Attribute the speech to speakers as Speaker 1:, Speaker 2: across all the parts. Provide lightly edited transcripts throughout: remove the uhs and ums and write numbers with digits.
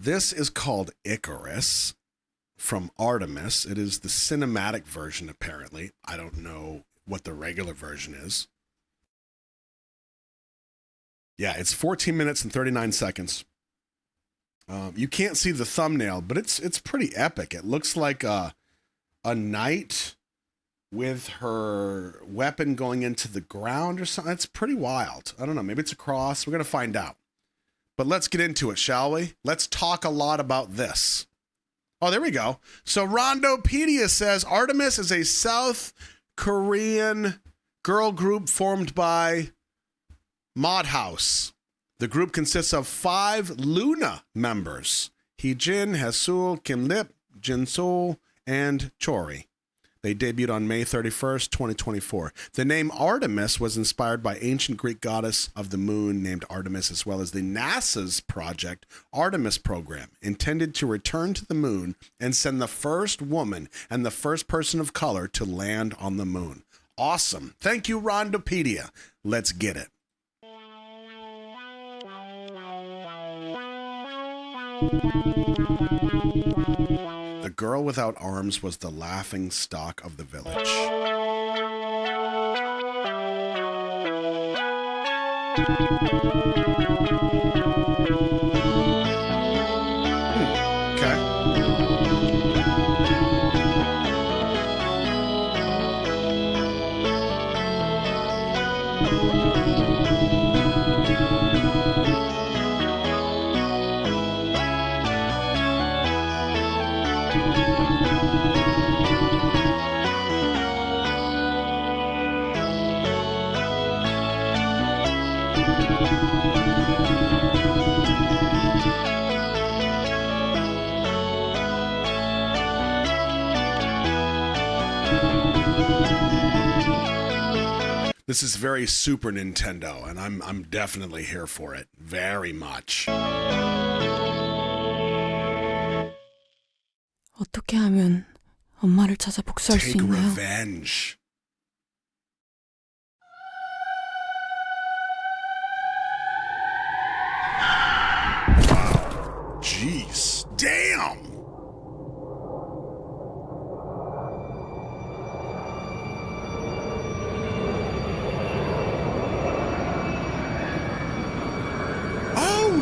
Speaker 1: This is called Icarus from ARTMS. It is the cinematic version, apparently. I don't know what the regular version is. Yeah, it's 14 minutes and 39 seconds. You can't see the thumbnail, but it's pretty epic. It looks like a knight with her weapon going into the ground or something. It's pretty wild. I don't know. Maybe it's a cross. We're going to find out. But let's get into it, shall we? Let's talk a lot about this. Oh, there we go. So Rondopedia says ARTMS is a South Korean girl group formed by Modhouse. The group consists of 5 Luna members: Heejin, Hasul, Kim Lip, Jinsul, and Chori. They debuted on May 31st, 2024. The name Artemis was inspired by ancient Greek goddess of the moon named Artemis, as well as the NASA's project Artemis program, intended to return to the moon and send the first woman and the first person of color to land on the moon. Awesome. Thank you, Rondopedia. Let's get it. The girl without arms was the laughing stock of the village. This is very Super Nintendo, and I'm definitely here for it. Very much.
Speaker 2: 어떻게 하면 엄마를 찾아 복수할 수
Speaker 1: Take
Speaker 2: 있나요?
Speaker 1: revenge. Wow. Jeez. Damn.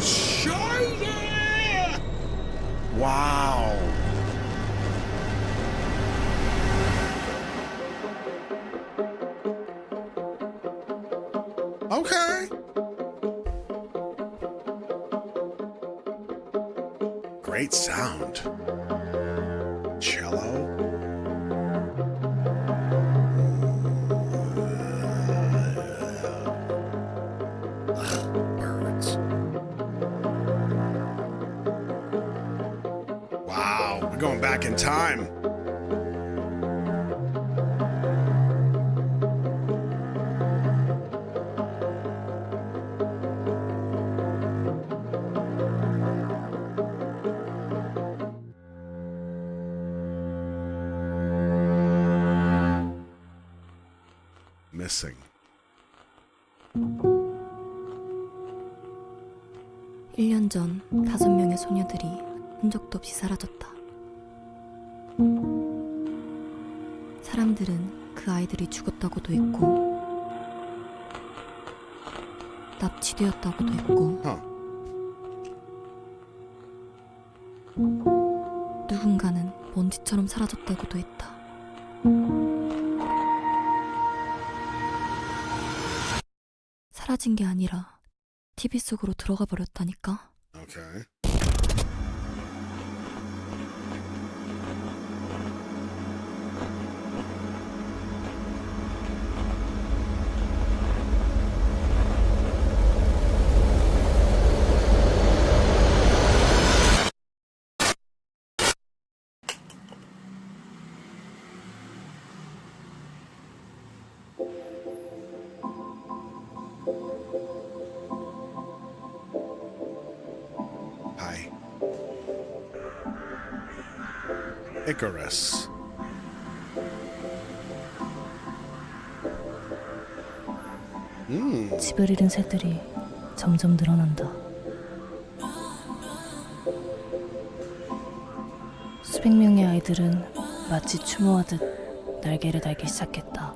Speaker 1: Shit! Wow. Okay. Great sound. Cello. Birds. Wow, we're going back in time. Missing.
Speaker 2: 1년 전 5명의 소녀들이 흔적도 없이 사라졌다. 사람들은 그 아이들이 죽었다고도 했고 납치되었다고도 했고 누군가는 먼지처럼 사라졌다고도 했다. 사라진 게 아니라 TV 속으로 들어가 버렸다니까.
Speaker 1: Okay. Icarus.
Speaker 2: 집을 잃은 새들이 점점 늘어난다.
Speaker 3: 수백 명의 아이들은 마치 추모하듯 날개를 달기 시작했다.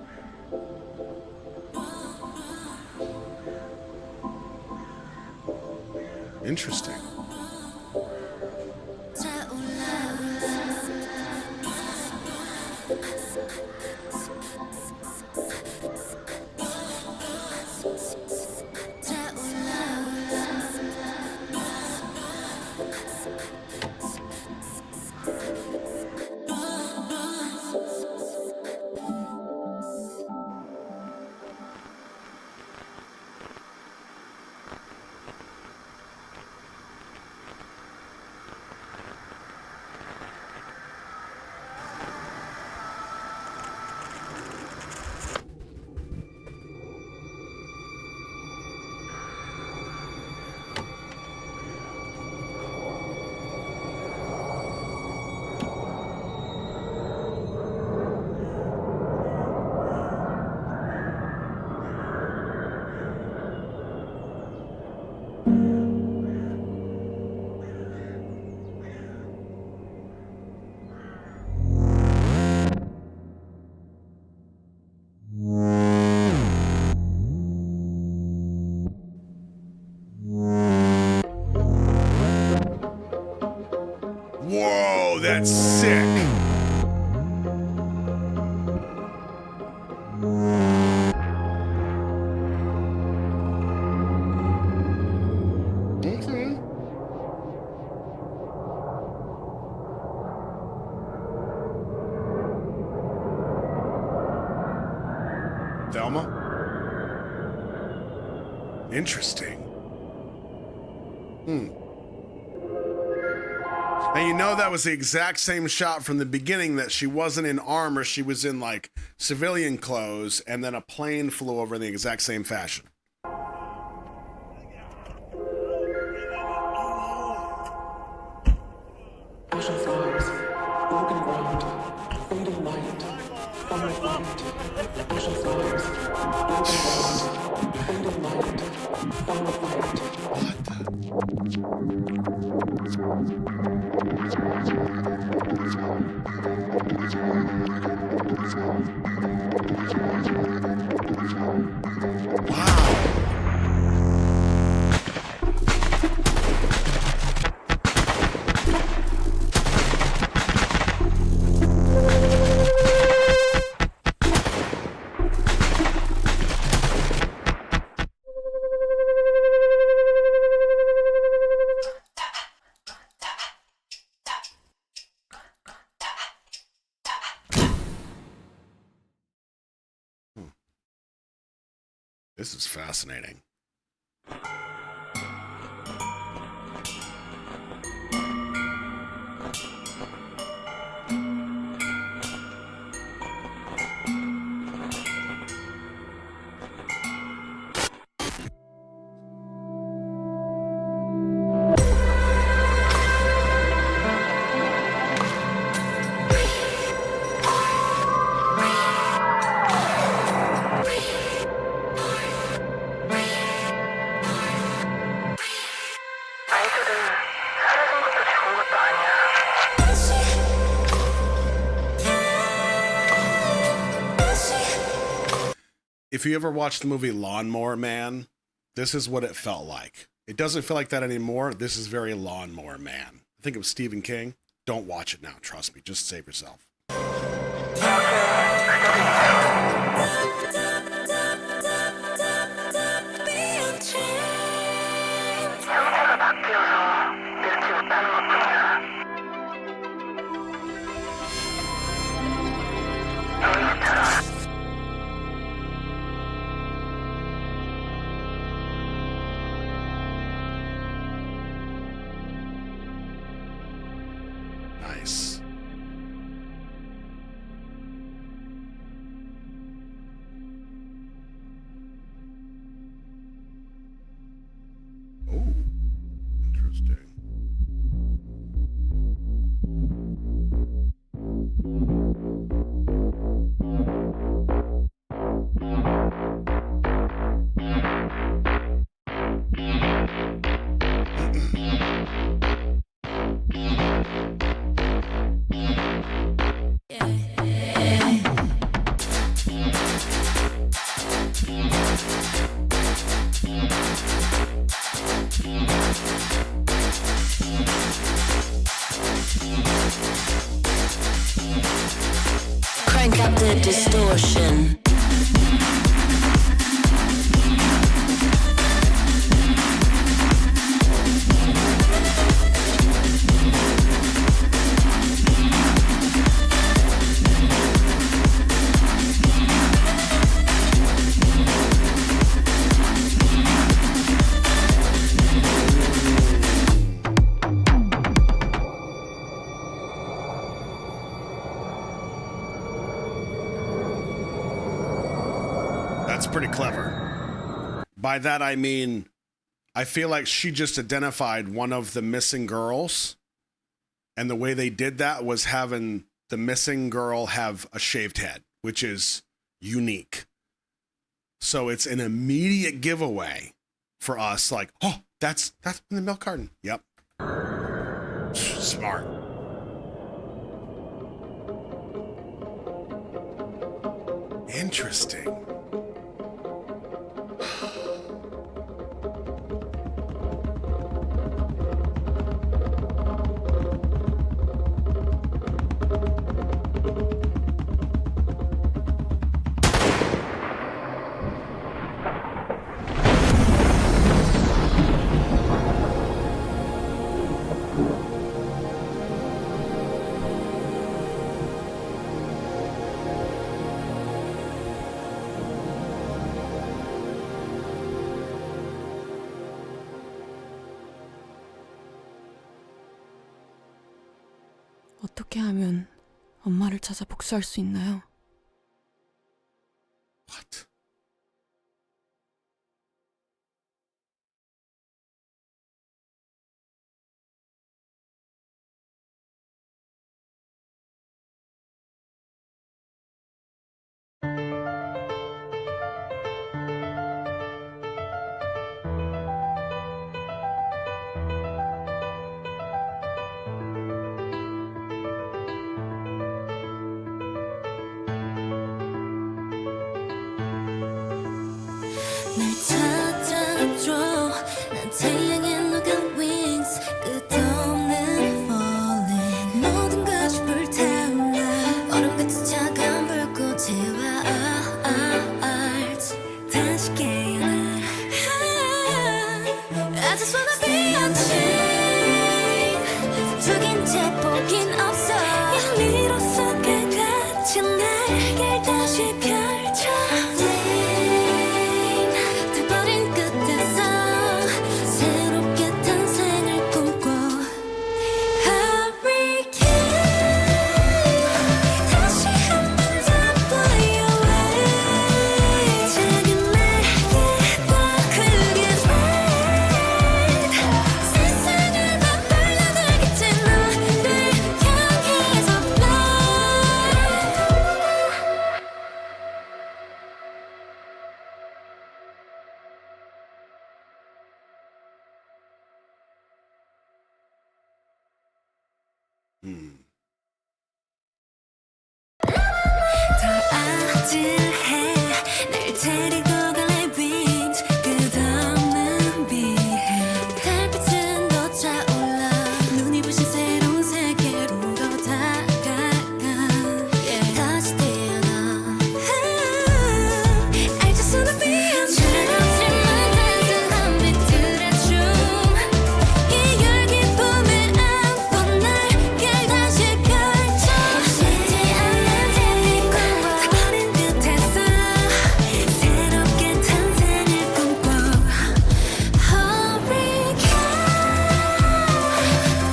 Speaker 1: Interesting. Whoa, that's sick. Okay. Thelma? Interesting. And you know that was the exact same shot from the beginning, that she wasn't in armor, she was in like civilian clothes, and then a plane flew over in the exact same fashion.
Speaker 4: Ocean stars, broken ground, fading light, final fight. Ocean stars, broken ground, fading light, final fight.
Speaker 1: This is fascinating. If you ever watched the movie Lawnmower Man, this is what it felt like. It doesn't feel like that anymore. This is very Lawnmower Man. I think it was Stephen King. Don't watch it now, trust me. Just save yourself. Nice. Oh, interesting.
Speaker 5: with distortion.
Speaker 1: That's pretty clever. By that I mean, I feel like she just identified one of the missing girls, and the way they did that was having the missing girl have a shaved head, which is unique. So it's an immediate giveaway for us, like, oh, that's in the milk carton. Yep. Smart. Interesting.
Speaker 6: 어떻게 하면 엄마를 찾아 복수할 수 있나요?
Speaker 1: What?
Speaker 5: 날 찾아줘 난 태양에 녹은 wings 끝없는 falling 모든 것이 불타올라 얼음같은 차가운 불꽃에와 art 다시 깨어나 I just wanna be unchained 속인 채 포긴 없어 열리로서 갇힌 날개를 다시 펼쳐 더 아찔해 날 데리고 갈래 beat 끝없는 비행 달빛은 더 차올라 눈이 부신 새로운 세계로 더 다가가 다시 태어나 I just wanna be 차갑지만 단순한 빛들의 춤 이 열기 품에 안고 날개를 다시 펼쳐 쉬지 않는 재미과 다른 끝에서 새롭게 탄생을 꿈꿔 Hurricane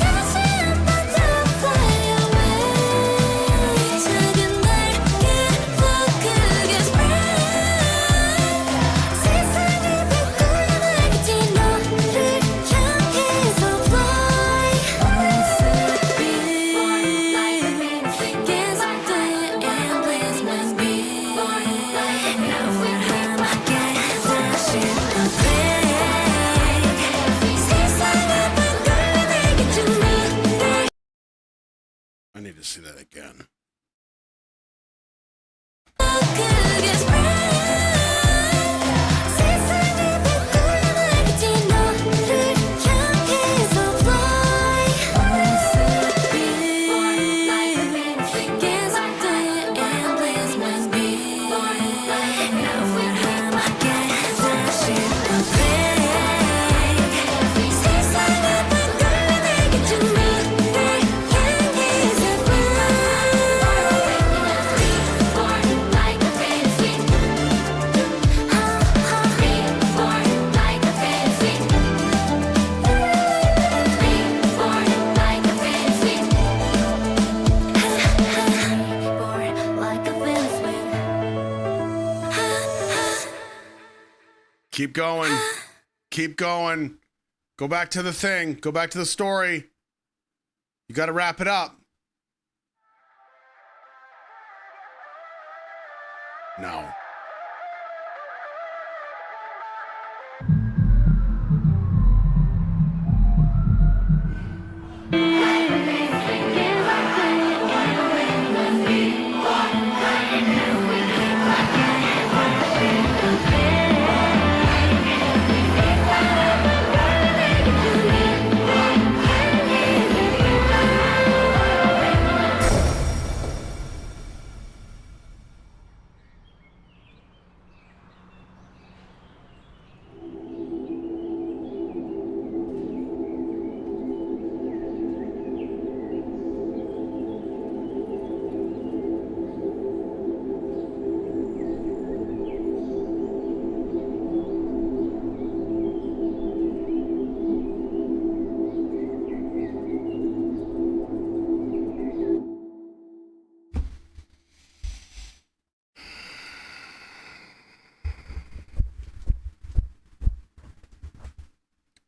Speaker 5: 다시 한번 더 fly away 작은 날개 더 크게 spread 세상을 바꾸려 날겠지 너를 향해서 fly 계속돼 endless beat 나와 함께 다시 play 세상을 바꾸려 날겠지 너를
Speaker 1: I need to see that again.
Speaker 5: 크게 spread 세상을 바꾸려 날겠지 너를 향해서 fly 계속돼 endless
Speaker 1: Keep going. Keep going. Go back to the thing. Go back to the story. You got to wrap it up. No.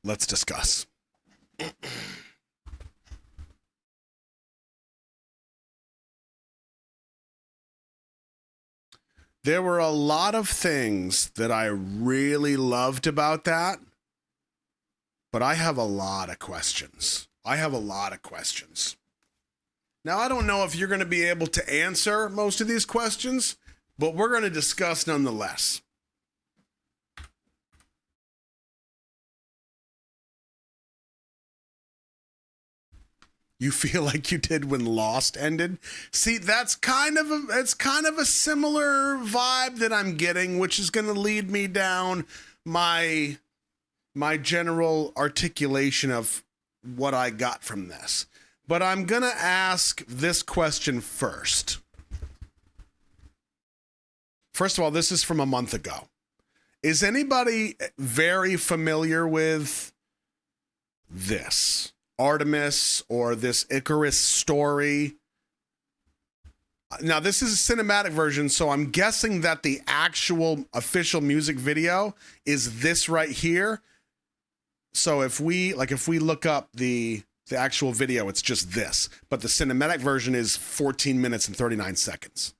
Speaker 1: Let's discuss. There were a lot of things that I really loved about that, but I have a lot of questions. Now, I don't know if you're going to be able to answer most of these questions, but we're going to discuss nonetheless. You feel like you did when Lost ended? See, it's kind of a similar vibe that I'm getting, which is going to lead me down my general articulation of what I got from this. But I'm going to ask this question first. First of all, this is from a month ago. Is anybody very familiar with this? ARTMS or this Icarus story? Now, this is a cinematic version, so I'm guessing that the actual official music video is this right here. So if we look up the actual video, it's just this, but the cinematic version is 14 minutes and 39 seconds.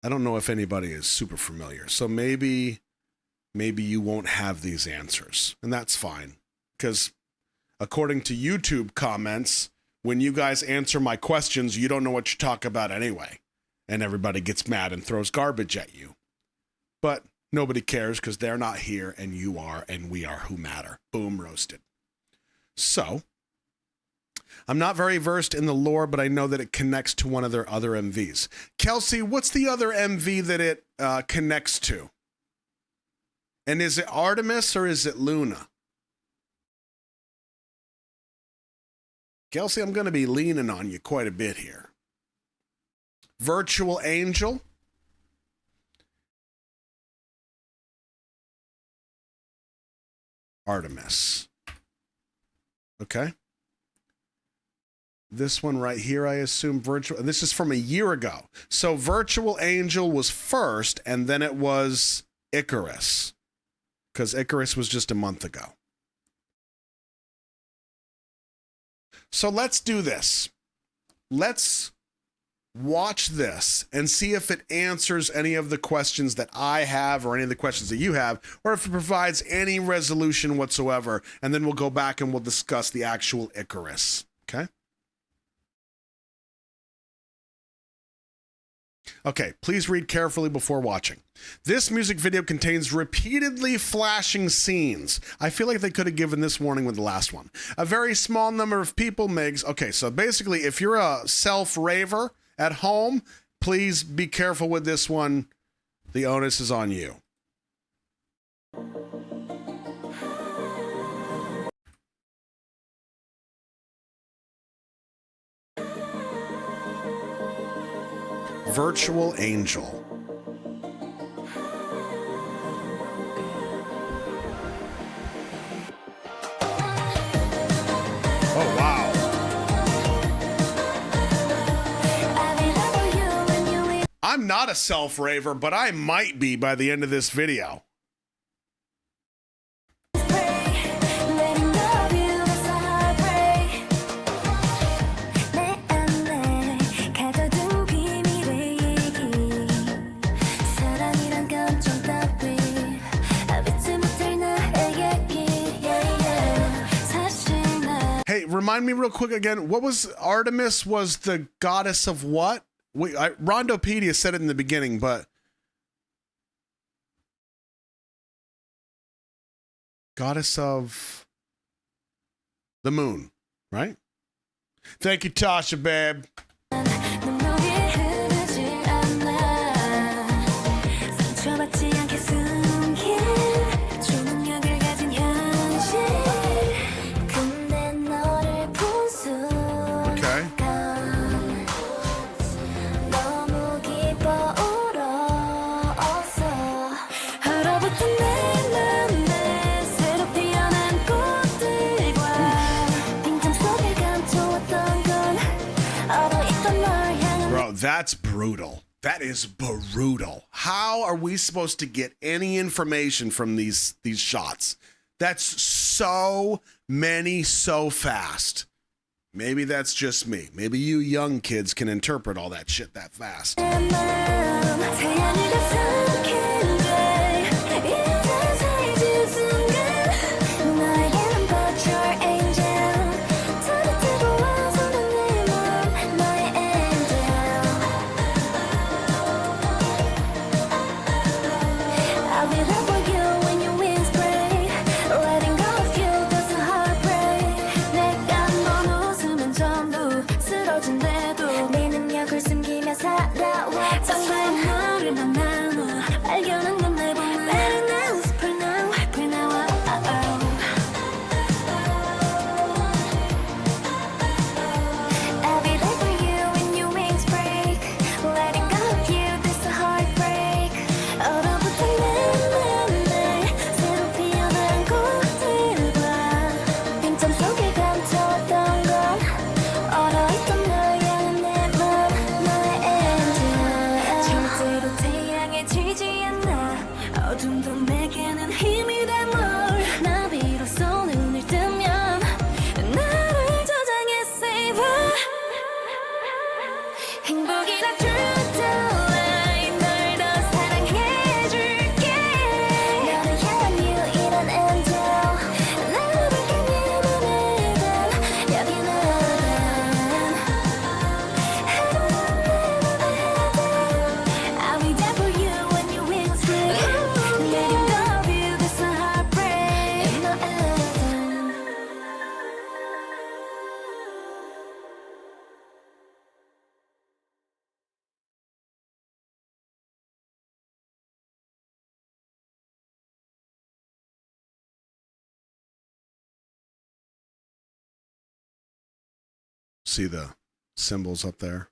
Speaker 1: I don't know if anybody is super familiar, so maybe you won't have these answers, and that's fine. Because according to YouTube comments, when you guys answer my questions, you don't know what you talk about anyway. And everybody gets mad and throws garbage at you. But nobody cares because they're not here and you are and we are who matter. Boom, roasted. So, I'm not very versed in the lore, but I know that it connects to one of their other MVs. Kelsey, what's the other MV that it connects to? And is it Artemis or is it Luna? Kelsey, I'm going to be leaning on you quite a bit here. Virtual Angel. ARTMS. Okay. This one right here, I assume virtual. This is from a year ago. So Virtual Angel was first, and then it was Icarus. Because Icarus was just a month ago. So let's do this. Let's watch this and see if it answers any of the questions that I have or any of the questions that you have, or if it provides any resolution whatsoever. And then we'll go back and we'll discuss the actual Icarus. Okay? Okay, please read carefully before watching. This music video contains repeatedly flashing scenes. I feel like they could have given this warning with the last one. A very small number of people makes... Okay, so basically, if you're a self-raver at home, please be careful with this one. The onus is on you. Virtual Angel. Oh, wow. I'm not a self-raver, but I might be by the end of this video.
Speaker 5: Letting love you is a heartbreak. 내 안에 가둬둔 비밀의 얘기. 사랑이란 감정 따위 알지 못할 나의 얘기. 사실 나
Speaker 1: Hey, remind me real quick again. What was Artemis? Was the goddess of what? Rondopedia said it in the beginning, but goddess of the moon, right? Thank you, Tasha, babe.
Speaker 5: 눈물이 흐르지 않아. 상처받지 않게 숨긴 초능력을 가진 현실. 근데 너를 본 순간
Speaker 1: Okay.
Speaker 5: 너무 기뻐 울었어. 얼어붙은 내 맘에 새로 피어난 꽃들과 빈틈 속에 감춰왔던 건 얼어있던 널 향한
Speaker 1: Bro, that's brutal. That is brutal. How are we supposed to get any information from these shots? That's so many so fast. Maybe that's just me. Maybe you young kids can interpret all that shit that fast.
Speaker 5: 마음. 태양이 가득한 돼. 이제 살지 순간 너에게는 but your angel. 따뜻하고 와서는 내 맘 너의 angel. I'll be there for you when your wings break. Letting go of you, that's a heartbreak. 내가 넌 웃으면 전부 쓰러진대도 네 능력을 숨기며 살아왔던 건 너를 만나고 발견한 건 내 봄을 Better now, super now, hyper now, I'll be there for you when your wings break. Letting go of you, that's a heartbreak. 얼어붙은 내 맘에 새로 피어난 꽃들과 빈틈 속에 감춰왔던 건 얼어있던 널 향한 내 맘 너의 angel. 절대로 태양에 지지 않아. 어둠도 내게는 힘이 돼 뭘. 나비로써 눈을 뜨면 나를 저장해 savor. 행복이라 true to life. 널 더 사랑해줄게. 너를 향한 유일한 angel. 나를 밝힌 네 맘에 단 여긴 I'll be there for you when your wings break. Letting go of you, that's a heartbreak. No anthem.
Speaker 1: See the symbols up there?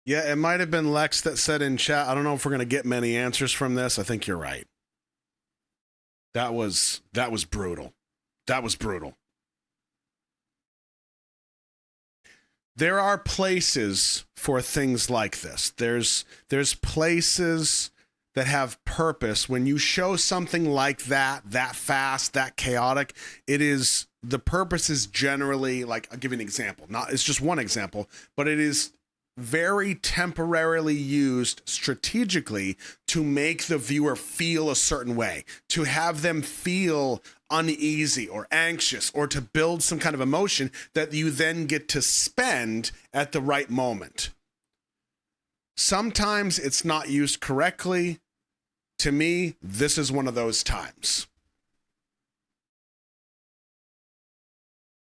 Speaker 1: Yeah, it might have been Lex that said in chat, I don't know if we're going to get many answers from this. I think you're right. That was brutal. That was brutal. There are places for things like this. There's places that have purpose. When you show something like that fast, that chaotic, the purpose is generally, like, I'll give you an example. It's just one example, but it is very temporarily used strategically to make the viewer feel a certain way, to have them feel uneasy or anxious, or to build some kind of emotion that you then get to spend at the right moment. Sometimes it's not used correctly. To me, this is one of those times.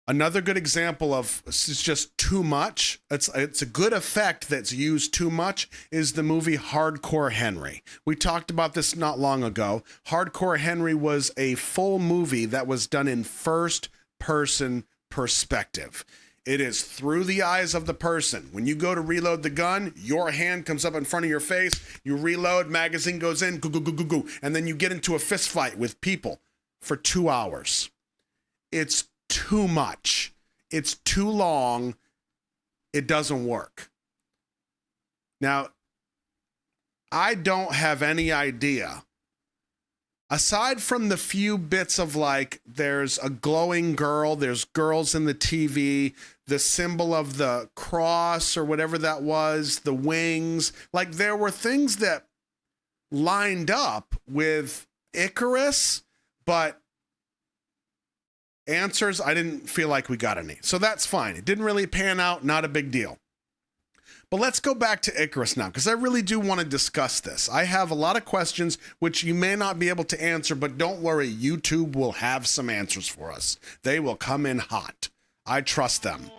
Speaker 1: Another good example of this is just too much. It's a good effect that's used too much is the movie Hardcore Henry. We talked about this not long ago. Hardcore Henry was a full movie that was done in first person perspective. It is through the eyes of the person. When you go to reload the gun, your hand comes up in front of your face, you reload, magazine goes in, goo, goo, goo, goo, goo, and then you get into a fist fight with people for 2 hours. It's too much. it's too long, it doesn't work. Now, I don't have any idea. Aside from the few bits of like, there's a glowing girl, there's girls in the TV, the symbol of the cross or whatever that was, the wings, like there were things that lined up with Icarus, but answers, I didn't feel like we got any. So that's fine. It didn't really pan out, not a big deal. But let's go back to Icarus now, because I really do want to discuss this. I have a lot of questions which you may not be able to answer, but don't worry, YouTube will have some answers for us. They will come in hot. I trust them.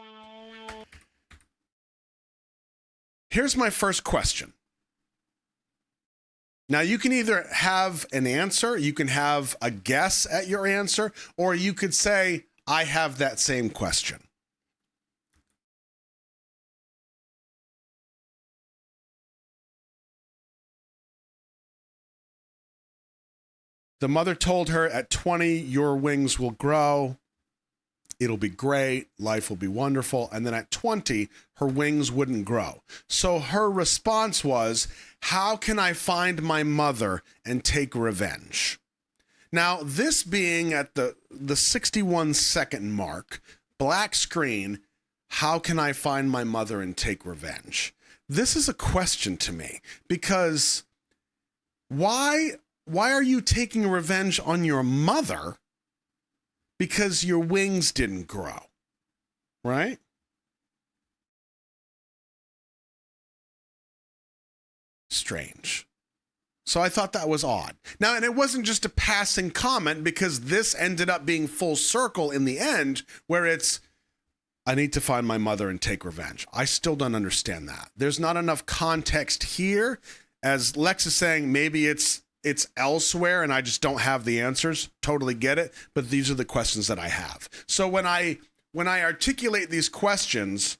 Speaker 1: Here's my first question. Now, you can either have an answer, you can have a guess at your answer, or you could say, I have that same question. The mother told her, at 20, your wings will grow. It'll be great. Life will be wonderful. And then at 20, her wings wouldn't grow. So her response was, how can I find my mother and take revenge? Now, this being at the 61-second mark, black screen, how can I find my mother and take revenge? This is a question to me, because why are you taking revenge on your mother because your wings didn't grow, right? Strange. So I thought that was odd. Now, and it wasn't just a passing comment, because this ended up being full circle in the end, where it's, I need to find my mother and take revenge. I still don't understand that. There's not enough context here. As Lex is saying, maybe it's elsewhere and I just don't have the answers. Totally get it. But these are the questions that I have. So when I articulate these questions,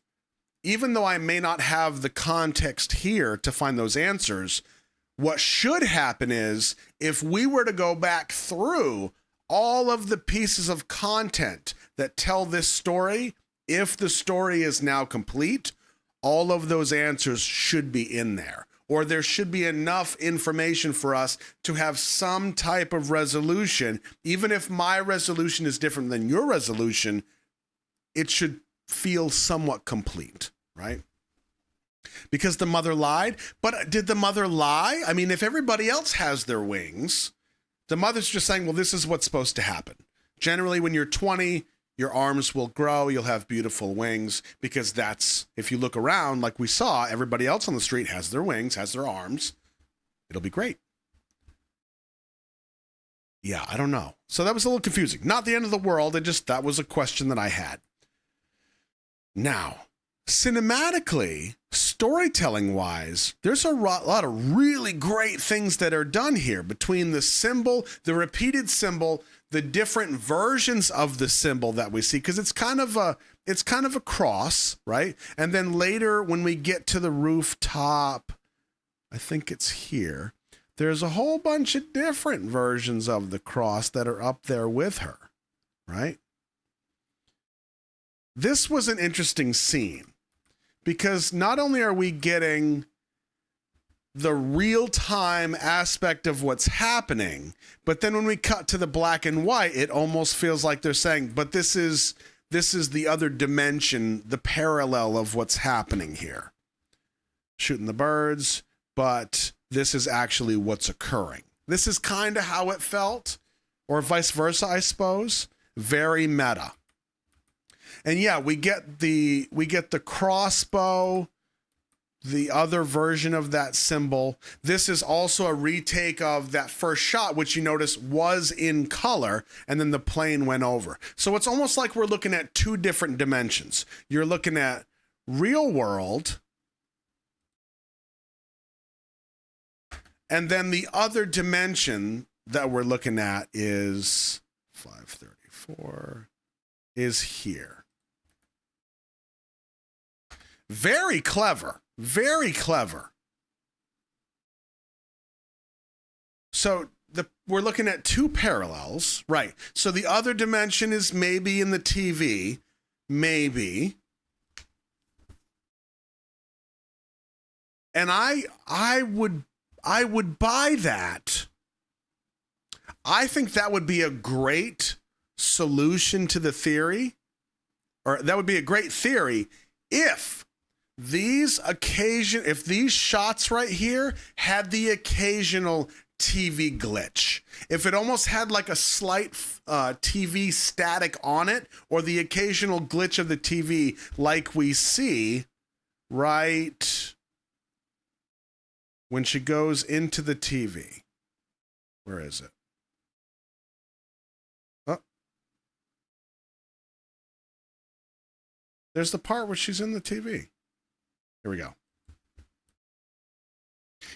Speaker 1: even though I may not have the context here to find those answers, what should happen is, if we were to go back through all of the pieces of content that tell this story, if the story is now complete, all of those answers should be in there. Or there should be enough information for us to have some type of resolution. Even if my resolution is different than your resolution, it should feel somewhat complete, right? Because the mother lied. But did the mother lie? I mean, if everybody else has their wings, the mother's just saying, well, this is what's supposed to happen. Generally, when you're 20, your arms will grow, you'll have beautiful wings, because that's, if you look around, like we saw, everybody else on the street has their wings, has their arms. It'll be great. Yeah, I don't know. So that was a little confusing. Not the end of the world. That was a question that I had. Now, cinematically, storytelling-wise, there's a lot of really great things that are done here, between the symbol, the repeated symbol, the different versions of the symbol that we see, because it's kind of a cross, right? And then later, when we get to the rooftop, I think it's here, there's a whole bunch of different versions of the cross that are up there with her, right? This was an interesting scene, because not only are we getting the real-time aspect of what's happening, but then when we cut to the black and white, it almost feels like they're saying, but this is the other dimension, the parallel of what's happening here. Shooting the birds, but this is actually what's occurring. This is kind of how it felt, or vice versa, I suppose. Very meta. And yeah, we get the crossbow, the other version of that symbol. This is also a retake of that first shot, which you notice was in color, and then the plane went over. So it's almost like we're looking at two different dimensions. You're looking at real world, and then the other dimension that we're looking at is 534, is here. Very clever. Very clever. So we're looking at two parallels, right? So the other dimension is maybe in the TV, maybe. And I would buy that. I think that would be a great solution to the theory, or that would be a great theory if these shots right here had the occasional TV glitch. If it almost had like a slight TV static on it, or the occasional glitch of the TV like we see right when she goes into the TV. Where is it? Oh. There's the part where she's in the TV. Here we go.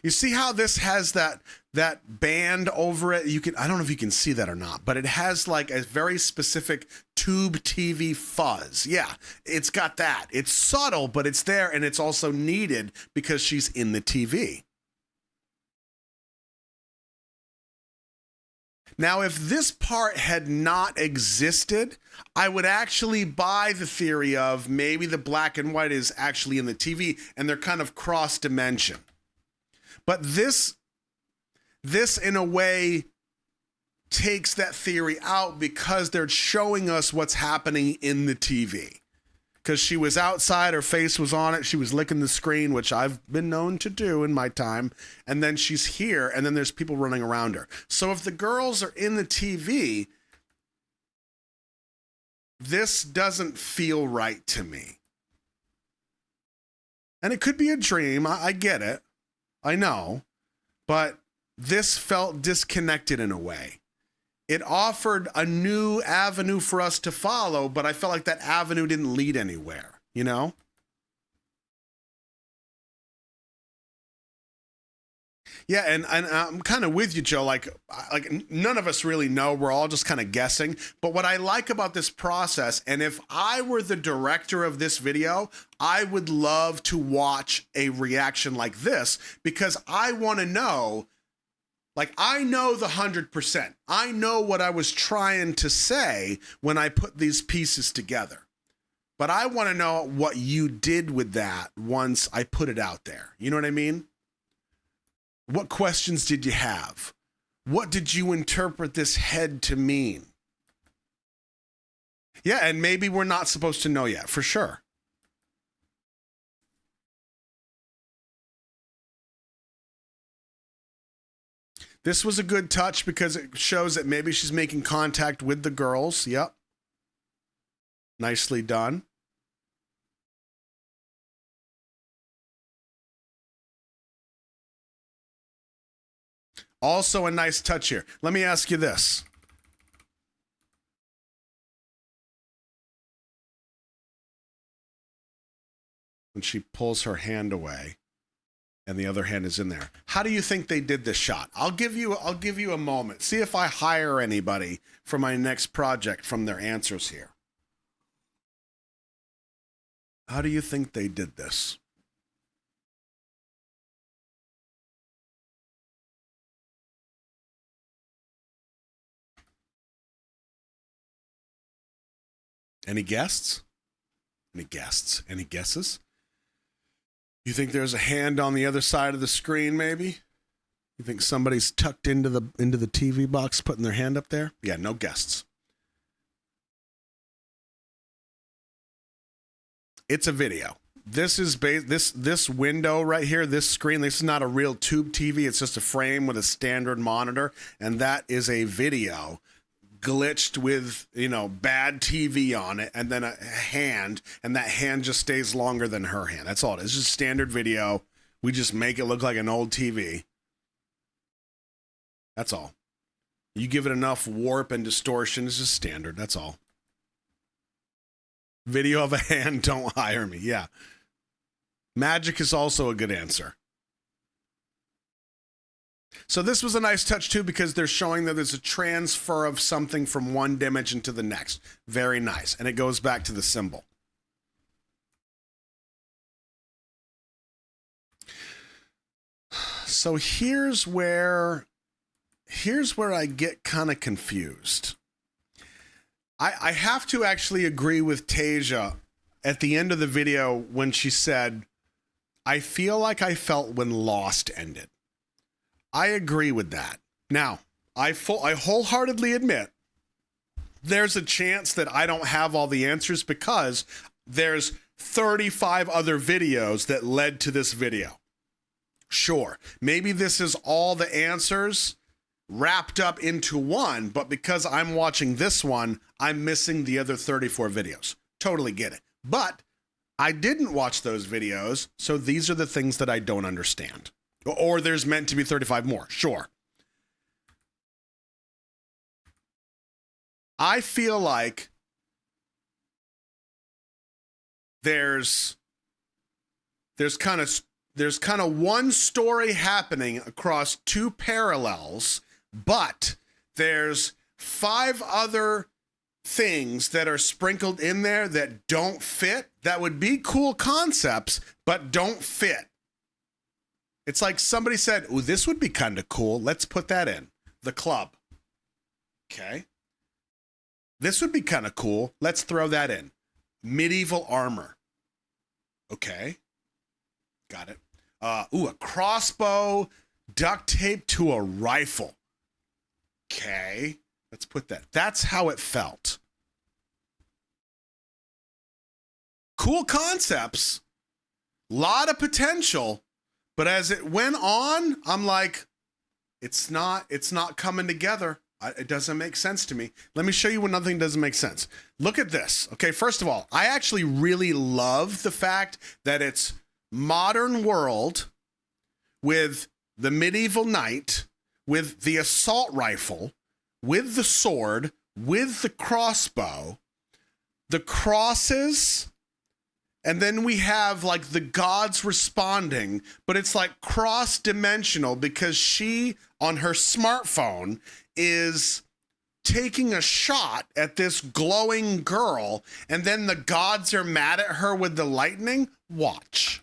Speaker 1: You see how this has that band over it? I don't know if you can see that or not, but it has like a very specific tube TV fuzz. Yeah, it's got that. It's subtle, but it's there, and it's also needed because she's in the TV. Now, if this part had not existed, I would actually buy the theory of maybe the black and white is actually in the TV and they're kind of cross dimension. But this in a way takes that theory out because they're showing us what's happening in the TV. Because she was outside, her face was on it, she was licking the screen, which I've been known to do in my time, and then she's here, and then there's people running around her. So if the girls are in the TV, this doesn't feel right to me. And it could be a dream, I get it, I know, but this felt disconnected in a way. It offered a new avenue for us to follow, but I felt like that avenue didn't lead anywhere, you know? Yeah, and I'm kind of with you, Joe. Like none of us really know. We're all just kind of guessing. But what I like about this process, and if I were the director of this video, I would love to watch a reaction like this because I want to know. Like, I know the 100%. I know what I was trying to say when I put these pieces together. But I want to know what you did with that once I put it out there. You know what I mean? What questions did you have? What did you interpret this head to mean? Yeah, and maybe we're not supposed to know yet, for sure. This was a good touch because it shows that maybe she's making contact with the girls. Yep. Nicely done. Also a nice touch here. Let me ask you this. When she pulls her hand away and the other hand is in there. How do you think they did this shot? I'll give you a moment. See if I hire anybody for my next project from their answers here. How do you think they did this? Any guests? Any guests? Any guesses? You think there's a hand on the other side of the screen, maybe? You think somebody's tucked into the TV box, putting their hand up there? Yeah, no guests. It's a video. This is this window right here, this screen. This is not a real tube TV. It's just a frame with a standard monitor, and that is a video glitched with, bad TV on it, and then a hand, and that hand just stays longer than her hand. That's all it is. It's just standard video. We just make it look like an old TV. That's all. You give it enough warp and distortion, it's just standard. That's all. Video of a hand, don't hire me. Yeah. Magic is also a good answer. So this was a nice touch too because they're showing that there's a transfer of something from one dimension to the next. Very nice. And it goes back to the symbol. So here's where I get kind of confused. I have to actually agree with Tasia at the end of the video when she said, I feel like I felt when Lost ended. I agree with that. Now, I wholeheartedly admit there's a chance that I don't have all the answers because there's 35 other videos that led to this video. Sure, maybe this is all the answers wrapped up into one, but because I'm watching this one, I'm missing the other 34 videos. Totally get it. But I didn't watch those videos, so these are the things that I don't understand. Or there's meant to be 35 more, sure. I feel like there's kind of one story happening across two parallels, but there's 5 other things that are sprinkled in there that don't fit, that would be cool concepts, but don't fit. It's like somebody said, "Ooh, this would be kind of cool. Let's put that in. The club." Okay. This would be kind of cool. Let's throw that in. Medieval armor. Okay. Got it. A crossbow duct taped to a rifle. Okay. Let's put that. That's how it felt. Cool concepts. Lot of potential. But as it went on, I'm like, it's not coming together. It doesn't make sense to me. Let me show you when nothing doesn't make sense. Look at this. Okay, first of all, I actually really love the fact that it's modern world with the medieval knight, with the assault rifle, with the sword, with the crossbow, the crosses, and then we have like the gods responding, but it's like cross-dimensional because she, on her smartphone, is taking a shot at this glowing girl, and then the gods are mad at her with the lightning. Watch.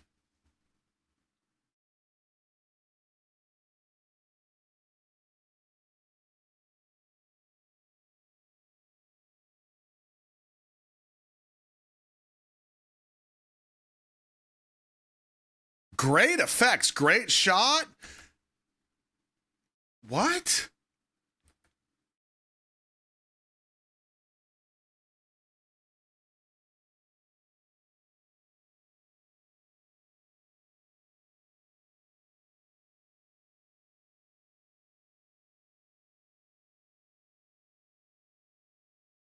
Speaker 1: Great effects, great shot. What?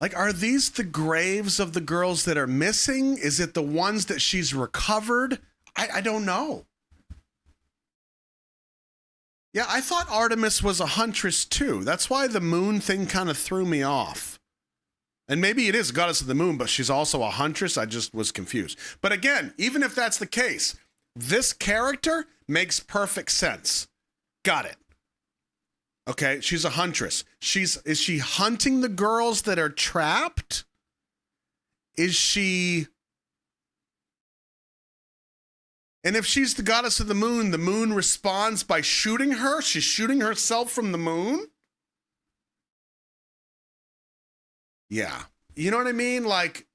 Speaker 1: Like, are these the graves of the girls that are missing? Is it the ones that she's recovered? I don't know. Yeah, I thought Artemis was a huntress too. That's why the moon thing kind of threw me off. And maybe it is goddess of the moon, but she's also a huntress. I just was confused. But again, even if that's the case, this character makes perfect sense. Got it. Okay, she's a huntress. Is she hunting the girls that are trapped? Is she... And if she's the goddess of the moon responds by shooting her? She's shooting herself from the moon? Yeah. You know what I mean? Like,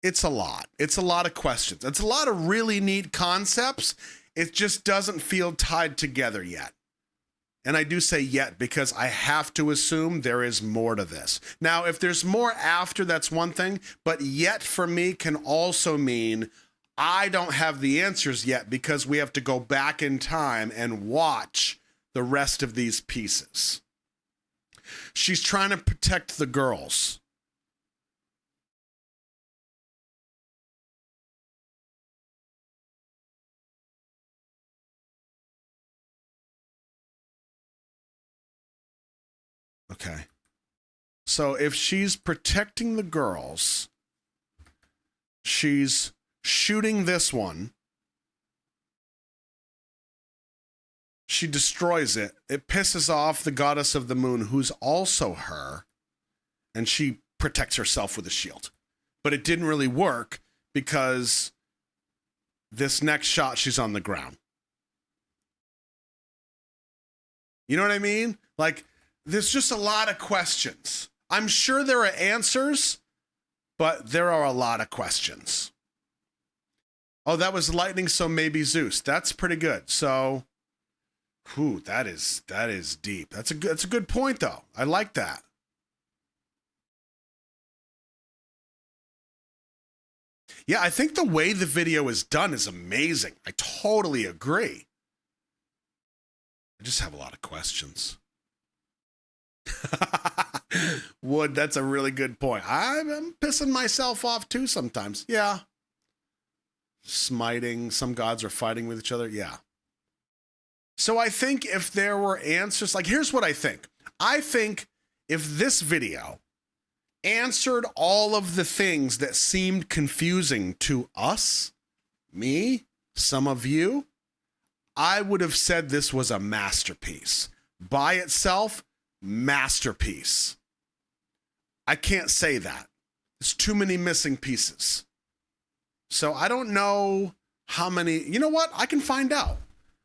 Speaker 1: it's a lot. It's a lot of questions. It's a lot of really neat concepts. It just doesn't feel tied together yet. And I do say yet because I have to assume there is more to this. Now, if there's more after, that's one thing. But yet for me can also mean I don't have the answers yet because we have to go back in time and watch the rest of these pieces. She's trying to protect the girls. Okay. So if she's protecting the girls, she's shooting this one. She destroys it. It pisses off the goddess of the moon, who's also her, and she protects herself with a shield. But it didn't really work because this next shot, she's on the ground. You know what I mean? Like, there's just a lot of questions. I'm sure there are answers, but there are a lot of questions. Oh, that was lightning, so maybe Zeus. That's pretty good. So, whew, that is deep. That's a good point, though. I like that. Yeah, I think the way the video is done is amazing. I totally agree. I just have a lot of questions. Wood, that's a really good point. I'm pissing myself off too sometimes. Yeah. Smiting, some gods are fighting with each other. Yeah. So I think if there were answers, like here's what I think. I think if this video answered all of the things that seemed confusing to us, me, some of you, I would have said this was a masterpiece. By itself, masterpiece. I can't say that. There's too many missing pieces. So I don't know how many, you know what? I can find out.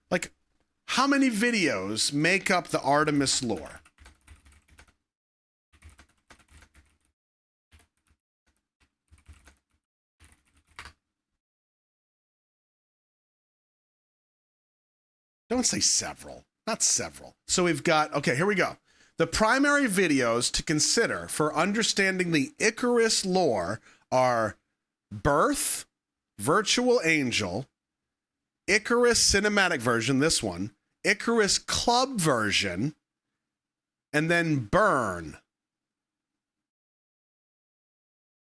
Speaker 1: Like, how many videos make up the Artemis lore? Don't say several, not several. So we've got, okay, here we go. The primary videos to consider for understanding the Icarus lore are Birth, Virtual Angel, Icarus cinematic version, this one, Icarus club version, and then Burn.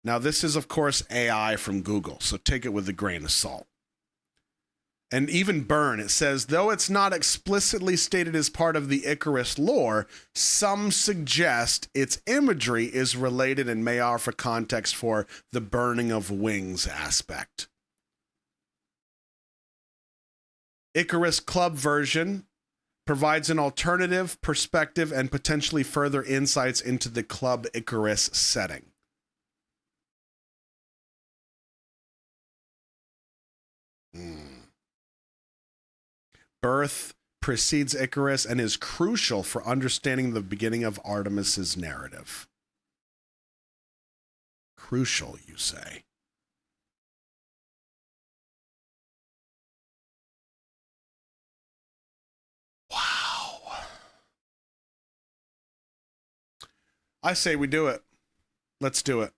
Speaker 1: Now, this is, of course, AI from Google, so take it with a grain of salt. And even Burn, it says, though it's not explicitly stated as part of the Icarus lore, some suggest its imagery is related and may offer context for the burning of wings aspect. Icarus Club version provides an alternative perspective and potentially further insights into the Club Icarus setting. Birth precedes Icarus and is crucial for understanding the beginning of Artemis's narrative. Crucial, you say? Wow. I say we do it. Let's do it.